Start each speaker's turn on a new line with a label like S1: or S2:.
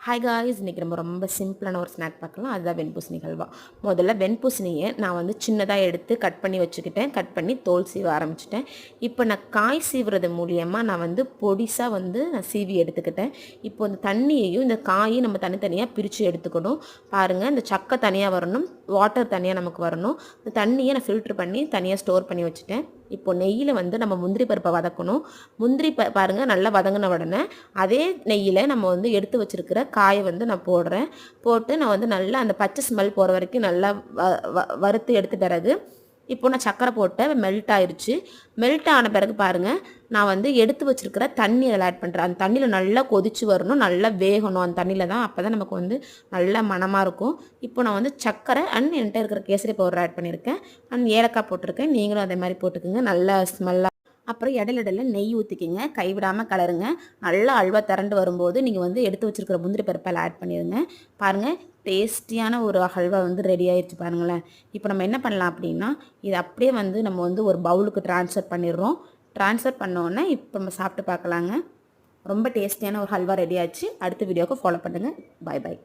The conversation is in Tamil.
S1: ஹாய் காய்ஸ், இன்றைக்கி நம்ம ரொம்ப சிம்பிளான ஒரு ஸ்நாக் பார்க்கலாம். அதுதான் வெண்பூசணி ஹல்வா. முதல்ல வெண்பூசணியை நான் வந்து சின்னதாக எடுத்து கட் பண்ணி வச்சுக்கிட்டேன். கட் பண்ணி தோல் சீவ ஆரம்பிச்சிட்டேன். இப்போ நான் காய் சீவுறது மூலியமாக நான் வந்து பொடிசாக வந்து நான் சீவி எடுத்துக்கிட்டேன். இப்போ இந்த தண்ணியையும் இந்த காயும் நம்ம தனித்தனியாக பிரித்து எடுத்துக்கணும். பாருங்கள், இந்த சக்கை தனியாக வரணும், வாட்டர் தனியாக நமக்கு வரணும். இந்த தண்ணியை நான் ஃபில்ட்ரு பண்ணி தனியாக ஸ்டோர் பண்ணி வச்சுட்டேன். இப்போ நெய்யில் வந்து நம்ம முந்திரி பருப்பை வதக்கணும். முந்திரி பாருங்கள், நல்லா வதங்கின உடனே அதே நெய்யில் நம்ம வந்து எடுத்து வச்சுருக்கிற காயை வந்து நான் போட்டு நான் வந்து நல்லா அந்த பச்சை ஸ்மெல் போகிற வரைக்கும் நல்லா வறுத்து எடுத்த பிறகு இப்போ நான் சக்கரை போட்டேன். மெல்ட் ஆயிடுச்சு. மெல்ட் ஆன பிறகு பாருங்கள், நான் வந்து எடுத்து வச்சுருக்கிற தண்ணி அதில் ஆட் பண்ணுறேன். அந்த தண்ணியில் நல்லா கொதிச்சு வரணும், நல்லா வேகணும் அந்த தண்ணியில் தான். அப்போ தான் நமக்கு வந்து நல்ல மணமாக இருக்கும். இப்போ நான் வந்து சக்கரை அண்ட் என்கிட்ட இருக்கிற கேசரி பவுடர் ஆட் பண்ணியிருக்கேன். அண்ட் ஏலக்காய் போட்டிருக்கேன். நீங்களும் அதே மாதிரி போட்டுக்கோங்க, நல்லா ஸ்மெல்லாக. அப்புறம் இடையில நெய் ஊற்றிக்கிங்க, கைவிடாமல் கலருங்க. நல்லா அல்வா திரண்டு வரும்போது நீங்கள் வந்து எடுத்து வச்சுருக்கிற முந்திரி பருப்பில் ஆட் பண்ணிடுங்க. பாருங்கள், டேஸ்டியான ஒரு ஹல்வா வந்து ரெடி ஆகிடுச்சு பாருங்களேன். இப்போ நம்ம என்ன பண்ணலாம் அப்படின்னா, இது அப்படியே வந்து நம்ம வந்து ஒரு பவுலுக்கு ட்ரான்ஸ்ஃபர் பண்ணிடுறோம். ட்ரான்ஸ்ஃபர் பண்ணோன்னே இப்போ நம்ம சாப்பிட்டு பார்க்கலாங்க. ரொம்ப டேஸ்டியான ஒரு ஹல்வா ரெடி ஆச்சு. அடுத்த வீடியோவுக்கு ஃபாலோ பண்ணுங்கள். பாய் பாய்.